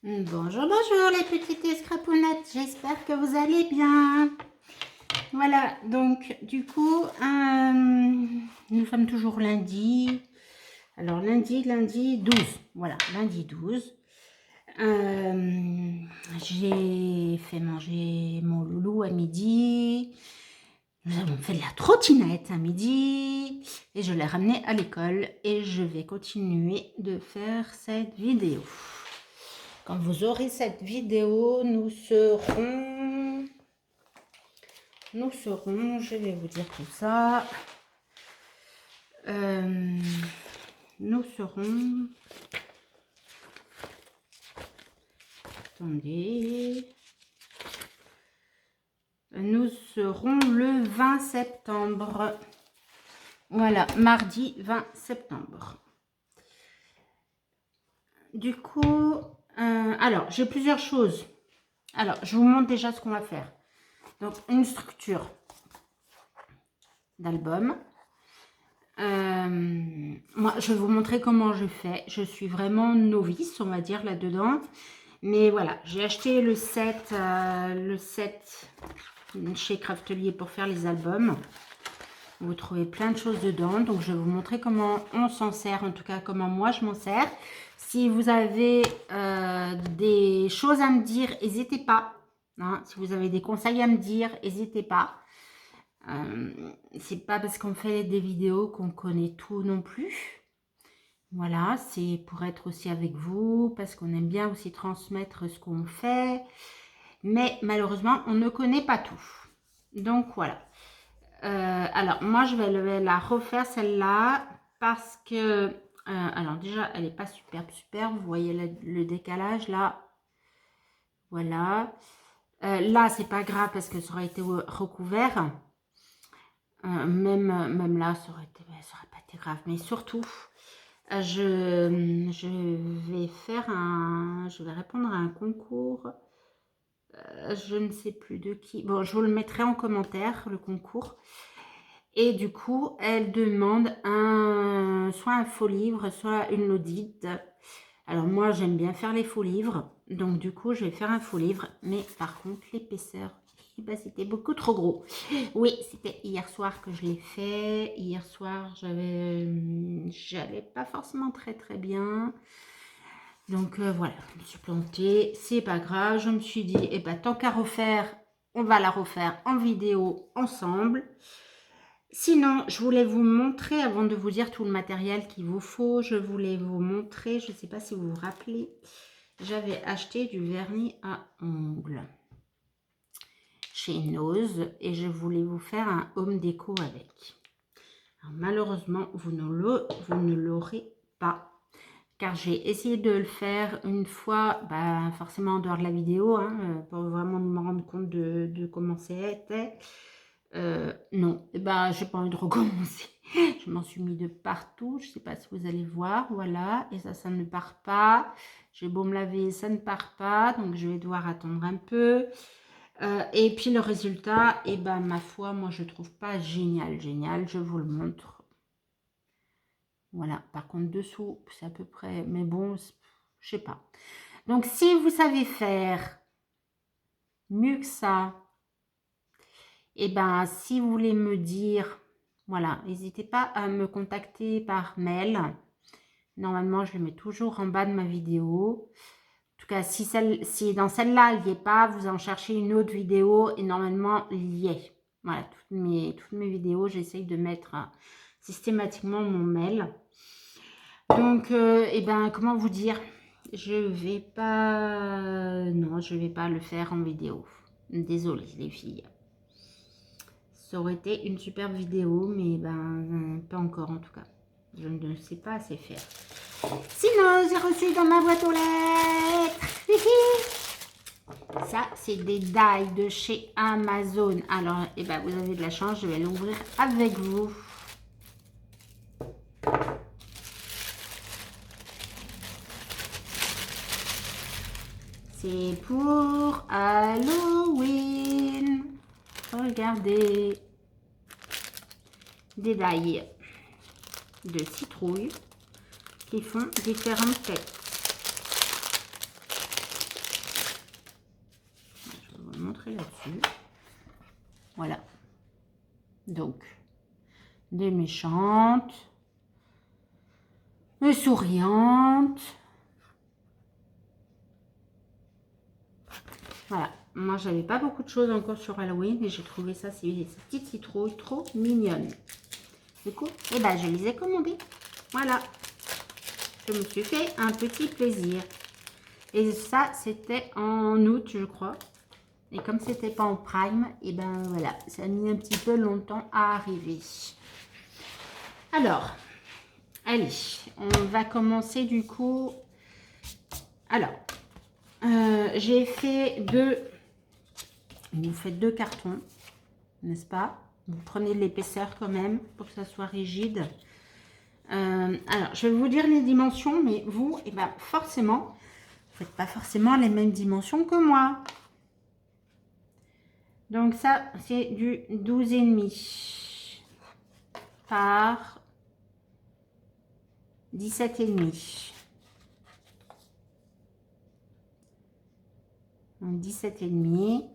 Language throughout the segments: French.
Bonjour, bonjour les petites escrapounettes, j'espère que vous allez bien. Voilà, donc du coup, nous sommes toujours lundi. Alors lundi 12, voilà, lundi 12. J'ai fait manger mon loulou à midi. Nous avons fait de la trottinette à midi. Et je l'ai ramené à l'école. Et je vais continuer de faire cette vidéo. Quand vous aurez cette vidéo, nous serons, je vais vous dire tout ça, nous serons, attendez, nous serons le 20 septembre, voilà, mardi 20 septembre. Du coup, alors, j'ai plusieurs choses. Alors, je vous montre déjà ce qu'on va faire. Donc, une structure d'album. Moi, je vais vous montrer comment je fais. Je suis vraiment novice, on va dire, là-dedans. Mais voilà, j'ai acheté le set chez Craftelier pour faire les albums. Vous trouvez plein de choses dedans. Donc, je vais vous montrer comment on s'en sert. En tout cas, comment moi, je m'en sers. Si vous avez des choses à me dire, n'hésitez pas. Hein. Si vous avez des conseils à me dire, n'hésitez pas. C'est pas parce qu'on fait des vidéos qu'on connaît tout non plus. Voilà, c'est pour être aussi avec vous, parce qu'on aime bien aussi transmettre ce qu'on fait. Mais malheureusement, on ne connaît pas tout. Donc voilà. Alors, moi, je vais la refaire celle-là parce que... alors déjà, elle n'est pas super. Vous voyez le décalage là. Voilà. Là, c'est pas grave parce que ça aurait été recouvert. Même là, ça aurait pas été grave. Mais surtout, je vais répondre à un concours. Je ne sais plus de qui. Bon, je vous le mettrai en commentaire, le concours. Et du coup, elle demande soit un faux livre, soit une audite. Alors moi, j'aime bien faire les faux livres. Donc du coup, je vais faire un faux livre. Mais par contre, l'épaisseur, c'était beaucoup trop gros. Oui, c'était hier soir que je l'ai fait. Hier soir, j'allais pas forcément très bien. Donc voilà, je me suis plantée. C'est pas grave. Je me suis dit, eh ben, tant qu'à refaire, on va la refaire en vidéo ensemble. Sinon, je voulais vous montrer, avant de vous dire tout le matériel qu'il vous faut, je voulais vous montrer, je ne sais pas si vous vous rappelez, j'avais acheté du vernis à ongles chez Nose et je voulais vous faire un home déco avec. Alors, malheureusement, vous ne l'aurez pas, car j'ai essayé de le faire une fois, forcément en dehors de la vidéo, hein, pour vraiment me rendre compte de comment c'était. Non, j'ai pas envie de recommencer. Je m'en suis mis de partout. Je sais pas si vous allez voir. Voilà. Et ça ne part pas. J'ai beau me laver, ça ne part pas. Donc, je vais devoir attendre un peu. Et puis, le résultat, ma foi, moi, je trouve pas génial. Je vous le montre. Voilà. Par contre, dessous, c'est à peu près... Mais bon, je sais pas. Donc, si vous savez faire mieux que ça, si vous voulez me dire, voilà, n'hésitez pas à me contacter par mail. Normalement, je le mets toujours en bas de ma vidéo. En tout cas, si dans celle-là, il n'y est pas, vous en cherchez une autre vidéo et normalement, il y est. Voilà, toutes mes vidéos, j'essaye de mettre systématiquement mon mail. Donc, comment vous dire? Je vais pas... Non, je vais pas le faire en vidéo. Désolée, les filles. Ça aurait été une superbe vidéo, mais pas encore en tout cas. Je ne sais pas assez faire. Sinon, j'ai reçu dans ma boîte aux lettres. Ça, c'est des die de chez Amazon. Alors, vous avez de la chance, je vais l'ouvrir avec vous. C'est pour Halloween. Regardez. Des die de citrouille qui font différentes têtes. mettrai là-dessus. Voilà. Donc, des méchantes, des souriantes. Voilà. Moi, j'avais pas beaucoup de choses encore sur Halloween et j'ai trouvé ça, ces petites citrouilles trop mignonnes. Du coup, eh ben, je les ai commandées. Voilà. Je me suis fait un petit plaisir. Et ça, c'était en août, je crois. Et comme c'était pas en prime, et ben voilà, ça a mis un petit peu longtemps à arriver. Alors, allez, on va commencer du coup. Alors, j'ai fait vous faites 2 cartons, n'est-ce pas? Vous prenez de l'épaisseur quand même pour que ça soit rigide. Alors, je vais vous dire les dimensions, mais vous, et ben forcément, vous faites pas forcément les mêmes dimensions que moi. Donc ça, c'est du 12,5 par 17,5. Donc 17,5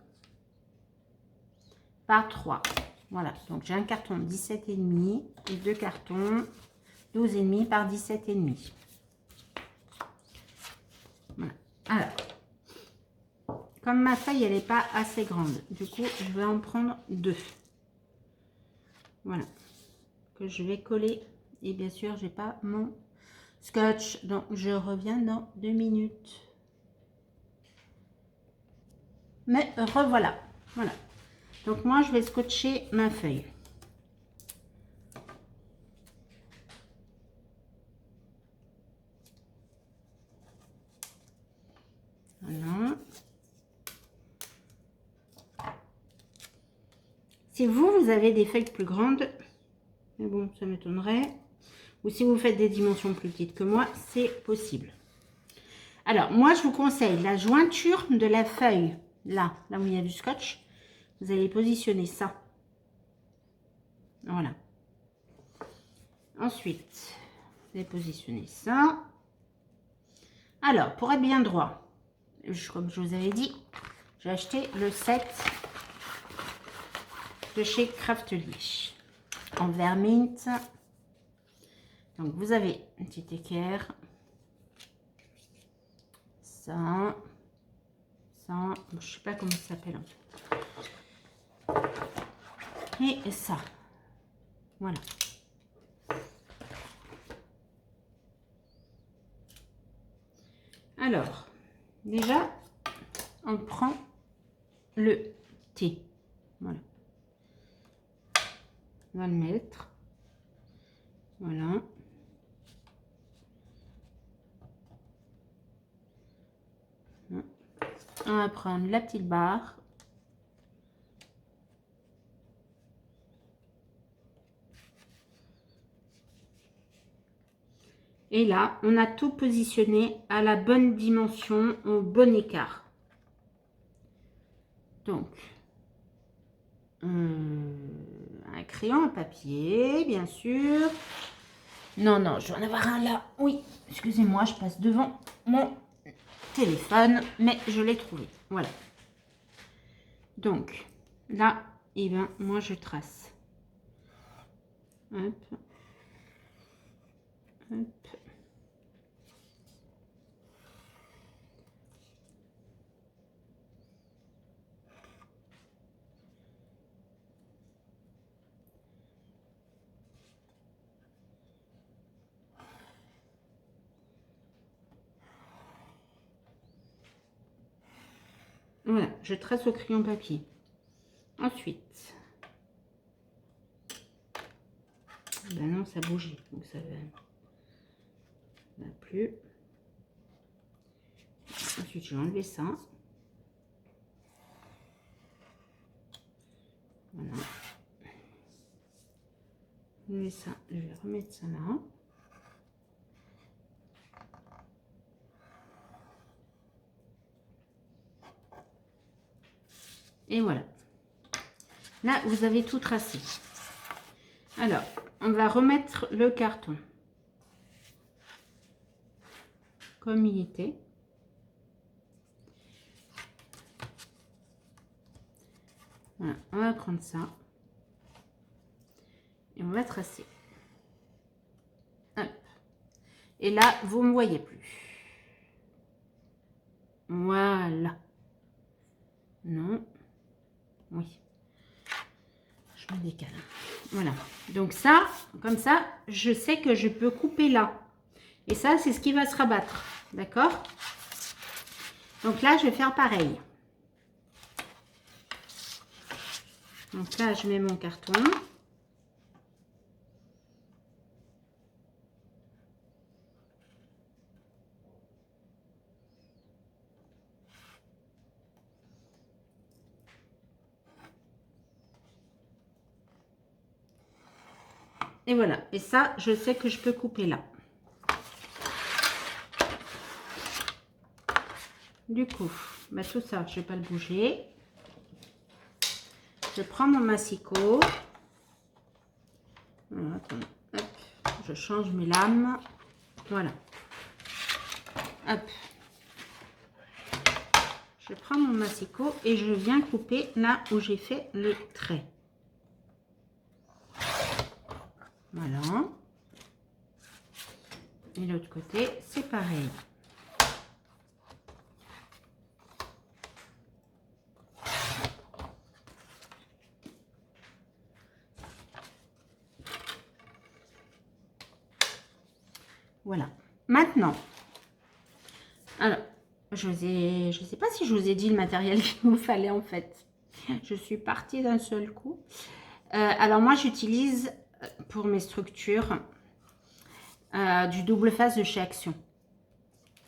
par 3. Voilà, donc j'ai un carton 17,5 et 2 cartons 12,5 par 17,5. Voilà. Alors, comme ma feuille, elle n'est pas assez grande, du coup, je vais en prendre 2. Voilà, que je vais coller. Et bien sûr, j'ai pas mon scotch, donc je reviens dans 2 minutes. Mais revoilà. Voilà. Donc moi, je vais scotcher ma feuille. Voilà. Si vous avez des feuilles plus grandes, mais bon, ça m'étonnerait, ou si vous faites des dimensions plus petites que moi, c'est possible. Alors, moi, je vous conseille la jointure de la feuille, là où il y a du scotch. Vous allez positionner ça. Voilà. Ensuite, vous allez positionner ça. Alors, pour être bien droit, comme je vous avais dit, j'ai acheté le set de chez Craftly en vermint. Donc, vous avez un petit équerre. Ça, je ne sais pas comment ça s'appelle en fait. Et ça, voilà. Alors, déjà, on prend le thé. Voilà. On va le mettre. Voilà. On va prendre la petite barre. Et là, on a tout positionné à la bonne dimension, au bon écart. Donc, un crayon à papier, bien sûr. Non, je vais en avoir un là. Oui, excusez-moi, je passe devant mon téléphone, mais je l'ai trouvé. Voilà. Donc, là, eh ben, moi, je trace. Hop. Hop. Voilà, je trace au crayon papier. Ensuite, ben non, ça bougeait, donc ça va plus. Ensuite, je vais enlever ça. Voilà. Enlever ça, je vais remettre ça là. Et voilà. Là, vous avez tout tracé. Alors, on va remettre le carton comme il était. Voilà, on va prendre ça. Et on va tracer. Hop. Et là, vous ne me voyez plus. Voilà. Non. Oui. Je me décale. Voilà. Donc ça, comme ça, je sais que je peux couper là. Et ça, c'est ce qui va se rabattre. D'accord? Donc là, je vais faire pareil. Donc là, je mets mon carton. Et voilà. Et ça, je sais que je peux couper là. Du coup, bah, tout ça, je ne vais pas le bouger. Je prends mon massicot. Voilà, attendez, hop, je change mes lames. Voilà. Hop. Je prends mon massicot et je viens couper là où j'ai fait le trait. Voilà. Et l'autre côté, c'est pareil. Voilà. Maintenant, alors, je ne sais pas si je vous ai dit le matériel qu'il nous fallait en fait. Je suis partie d'un seul coup. Alors moi, j'utilise pour mes structures du double face de chez Action.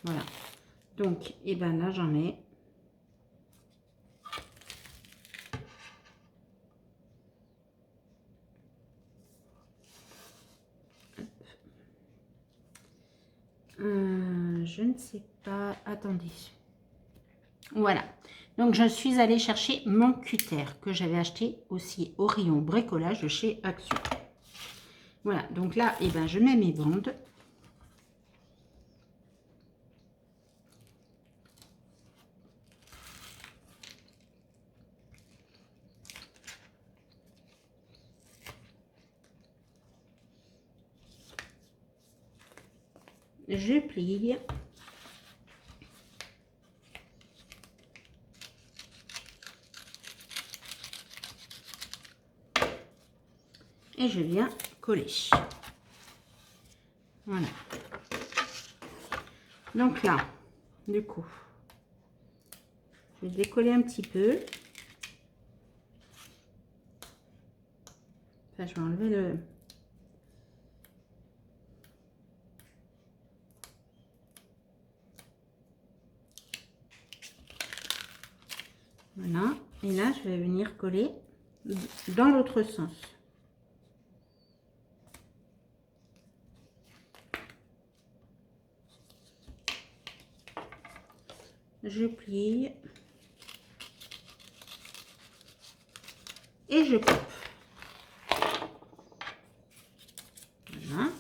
Voilà. Donc, et ben là, j'en ai. Je ne sais pas. Attendez. Voilà. Donc, je suis allée chercher mon cutter que j'avais acheté aussi au rayon bricolage de chez Action. Voilà. Donc là, et ben, je mets mes bandes. Je plie. Et je viens coller. Voilà. Donc là, du coup, je vais décoller un petit peu. Enfin, je vais enlever le... Voilà. Et là, je vais venir coller dans l'autre sens. Je plie. Et je coupe. Voilà.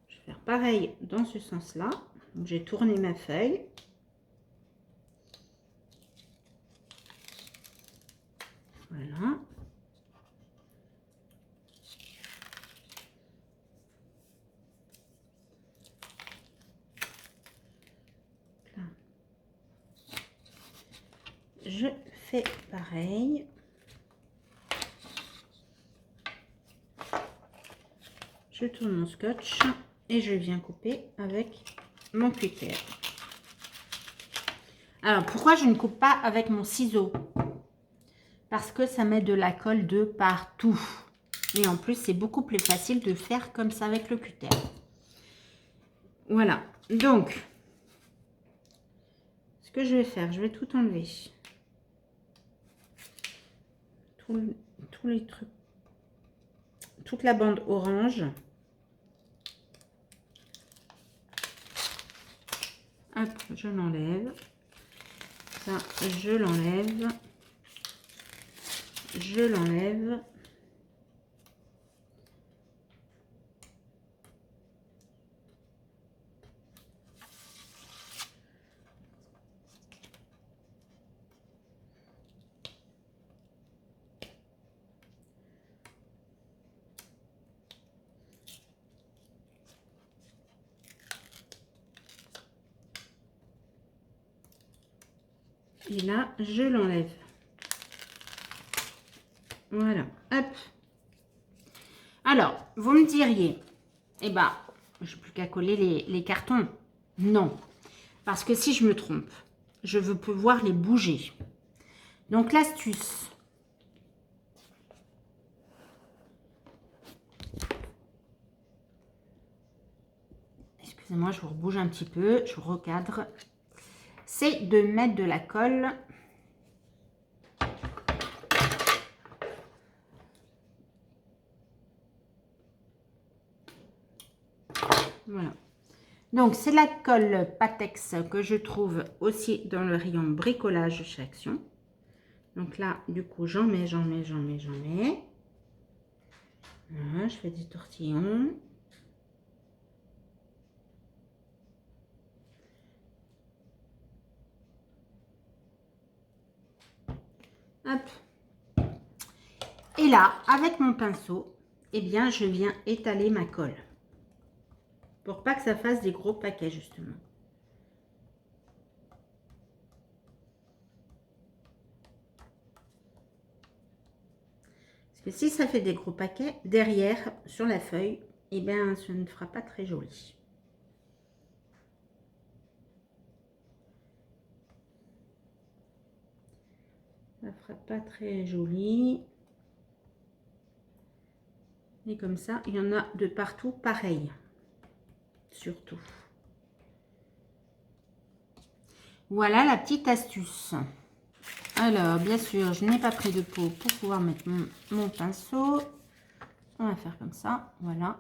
Je vais faire pareil dans ce sens-là. J'ai tourné ma feuille. Voilà. Là. Je fais pareil. Je tourne mon scotch et je viens couper avec mon cutter. Alors, pourquoi je ne coupe pas avec mon ciseau? Parce que ça met de la colle de partout. Et en plus, c'est beaucoup plus facile de faire comme ça avec le cutter. Voilà. Donc, ce que je vais faire, je vais tout enlever. Tous les trucs. Toute la bande orange. Hop, je l'enlève. Ça, je l'enlève. Je l'enlève. Et là, je l'enlève. Voilà, hop. Alors, vous me diriez, eh ben, je n'ai plus qu'à coller les cartons. Non, parce que si je me trompe, je veux pouvoir les bouger. Donc, l'astuce, excusez-moi, je vous rebouge un petit peu, je vous recadre, c'est de mettre de la colle. Voilà. Donc, c'est la colle Patex que je trouve aussi dans le rayon bricolage chez Action. Donc là, du coup, j'en mets. Voilà, je fais des tortillons. Hop. Et là, avec mon pinceau, eh bien, je viens étaler ma colle. Pour pas que ça fasse des gros paquets, justement. Parce que si ça fait des gros paquets, derrière, sur la feuille, eh bien, ça ne fera pas très joli. Ça ne fera pas très joli. Et comme ça, il y en a de partout pareil. Surtout. Voilà la petite astuce. Alors, bien sûr, je n'ai pas pris de pot pour pouvoir mettre mon pinceau. On va faire comme ça, voilà.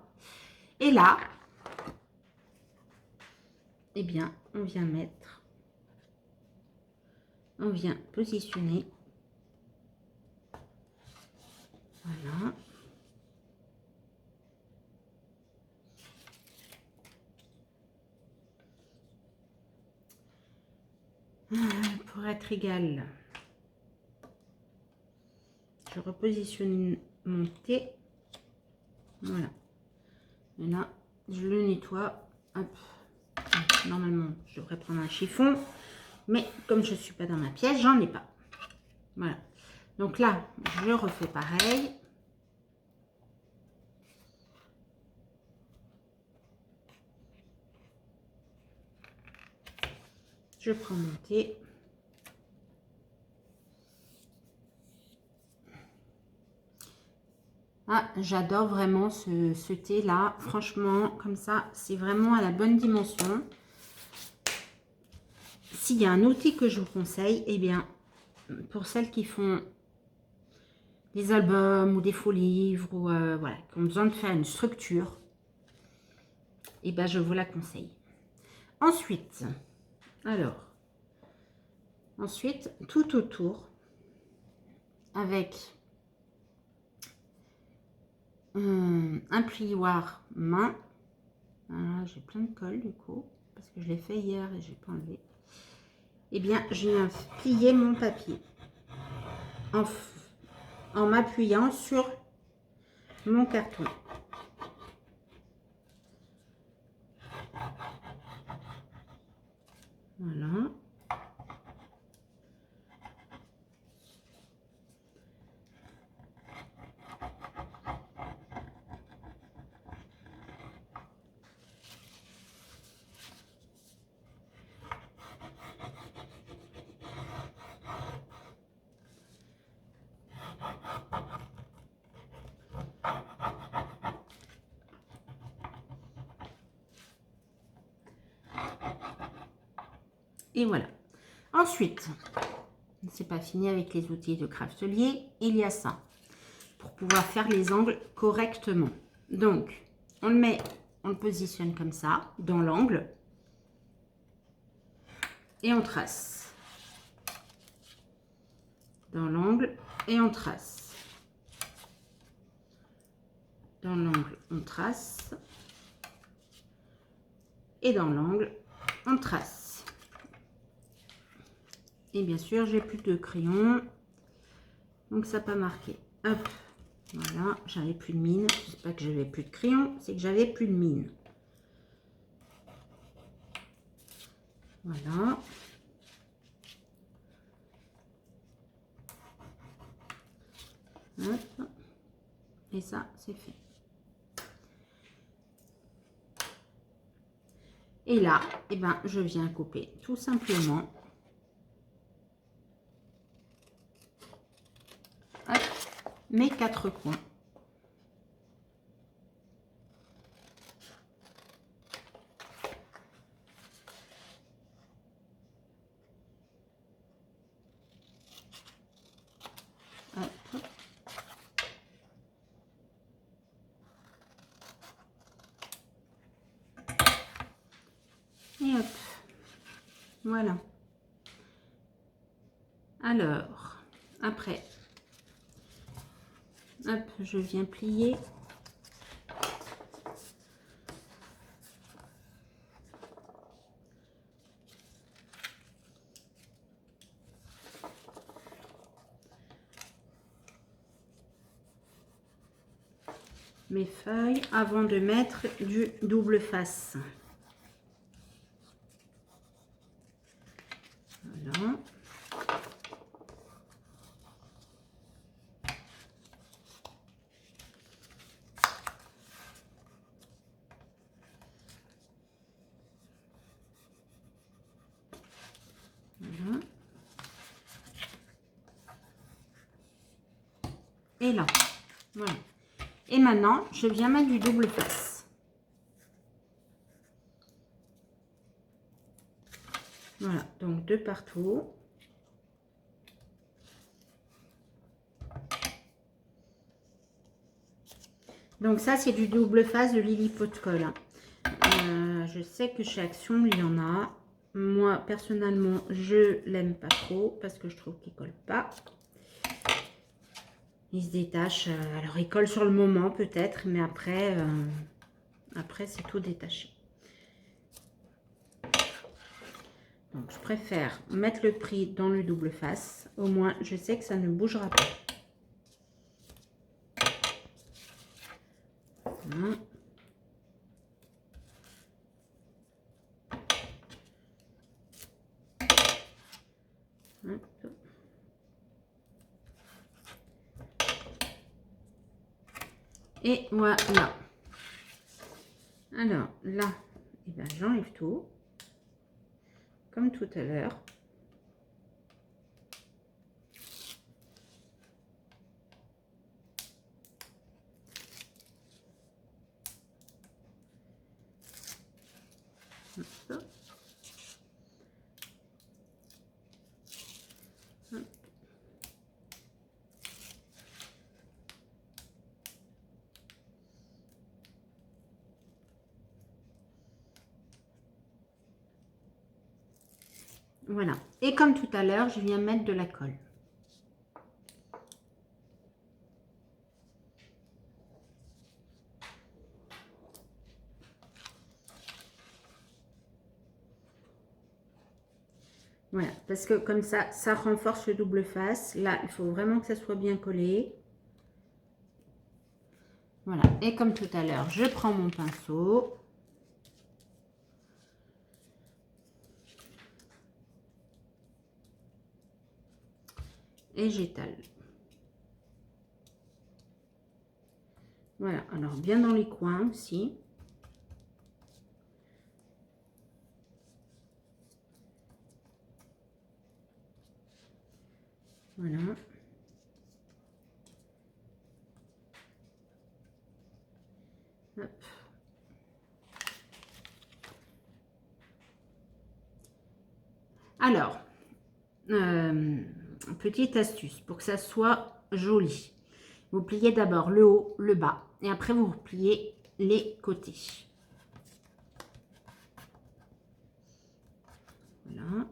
Et là, eh bien, on vient positionner. Voilà. Pour être égal, je repositionne mon thé. Voilà. Et là, je le nettoie. Hop. Normalement, je devrais prendre un chiffon. Mais comme je ne suis pas dans ma pièce, j'en ai pas. Voilà. Donc là, je refais pareil. Je prends mon thé. Ah, j'adore vraiment ce thé là. Franchement, comme ça, c'est vraiment à la bonne dimension. S'il y a un outil que je vous conseille, eh bien, pour celles qui font des albums ou des faux livres ou voilà, qui ont besoin de faire une structure, eh bien, je vous la conseille. Ensuite, tout autour, avec un plioir main. Voilà, j'ai plein de colle du coup, parce que je l'ai fait hier et j'ai pas enlevé. Eh bien, je viens plier mon papier en m'appuyant sur mon carton. Voilà. Et voilà. Ensuite, c'est pas fini avec les outils de craftelier. Il y a ça pour pouvoir faire les angles correctement. Donc, on le positionne comme ça, dans l'angle. Et on trace. Dans l'angle et on trace. Dans l'angle, on trace. Et dans l'angle, on trace. Et bien sûr, j'ai plus de crayon. Donc, ça n'a pas marqué. Hop. Voilà, j'avais plus de mine. C'est pas que j'avais plus de crayon, c'est que j'avais plus de mine. Voilà. Hop. Et ça, c'est fait. Et là, eh ben, je viens couper tout simplement. Hop, mes 4 coins. Hop. Et hop. Voilà. Alors, après, hop, je viens plier. Mes feuilles avant de mettre du double face. Voilà. Voilà. Et là, voilà. Et maintenant, je viens mettre du double face. Voilà, donc de partout. Donc ça, c'est du double face de Lily Pot de Colle. Je sais que chez Action, il y en a. Moi, personnellement, je l'aime pas trop parce que je trouve qu'il colle pas. Il se détache. Alors, il colle sur le moment peut-être, mais après, après c'est tout détaché. Donc, je préfère mettre le prix dans le double face. Au moins, je sais que ça ne bougera pas. Voilà. Hop. Et voilà. Alors, là, eh ben, j'enlève tout. Comme tout à l'heure. Voilà. Et comme tout à l'heure, je viens mettre de la colle. Voilà, parce que comme ça renforce le double face. Là, il faut vraiment que ça soit bien collé. Voilà, et comme tout à l'heure, je prends mon pinceau. Et j'étale. Voilà, alors bien dans les coins aussi. Voilà. Hop. Alors, petite astuce pour que ça soit joli. Vous pliez d'abord le haut, le bas, et après vous repliez les côtés. Voilà.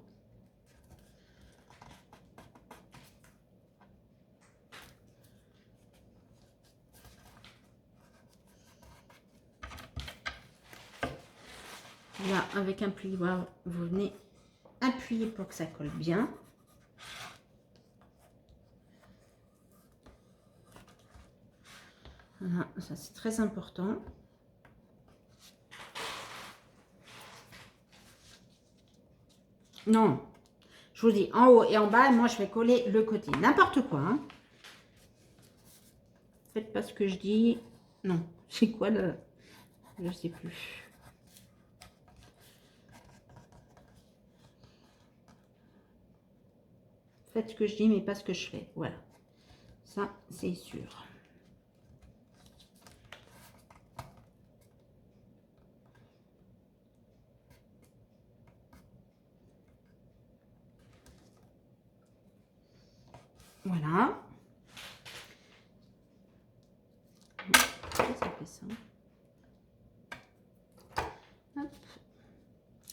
Là, avec un plioir, vous venez appuyer pour que ça colle bien. Voilà, ça c'est très important. Non, je vous dis en haut et en bas, moi je vais coller le côté. N'importe quoi. Hein. Faites pas ce que je dis. Non, c'est quoi le... Je sais plus. Faites ce que je dis, mais pas ce que je fais. Voilà. Ça, c'est sûr. Voilà. Pourquoi ça fait ça? Hop.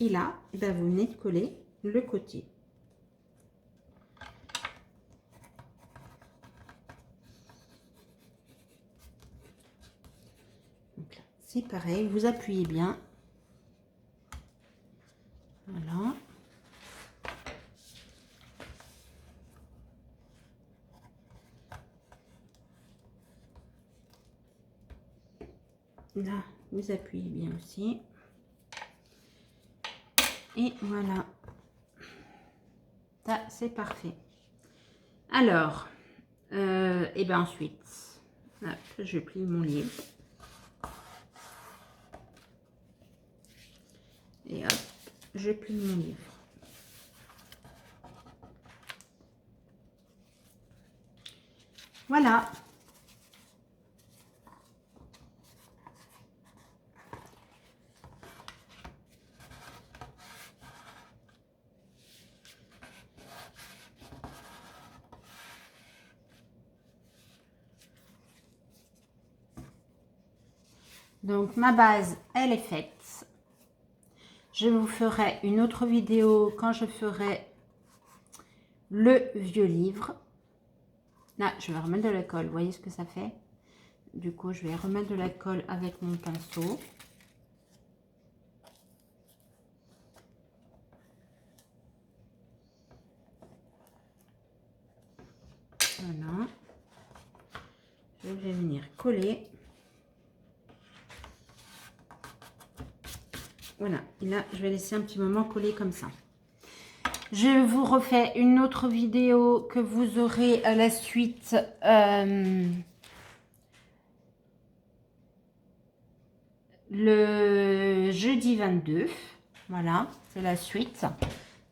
Et là, ben, vous venez de coller le côté. Donc là, c'est pareil, vous appuyez bien. Voilà. Là, vous appuyez bien aussi. Et voilà. Ça, c'est parfait. Alors, et bien ensuite, hop, je plie mon livre. Et hop, je plie mon livre. Voilà. Donc, ma base, elle est faite. Je vous ferai une autre vidéo quand je ferai le vieux livre. Là, je vais remettre de la colle. Vous voyez ce que ça fait? Du coup, je vais remettre de la colle avec mon pinceau. Voilà. Je vais venir coller. Voilà. Et là, je vais laisser un petit moment coller comme ça. Je vous refais une autre vidéo que vous aurez à la suite. Le jeudi 22. Voilà, c'est la suite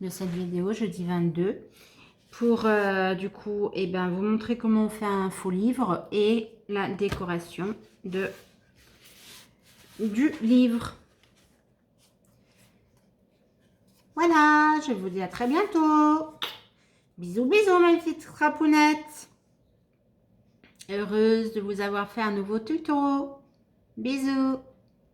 de cette vidéo, jeudi 22. Pour, du coup, eh ben, vous montrer comment on fait un faux livre et la décoration du livre. Voilà, je vous dis à très bientôt. Bisous, bisous, ma petite crapounette. Heureuse de vous avoir fait un nouveau tuto. Bisous.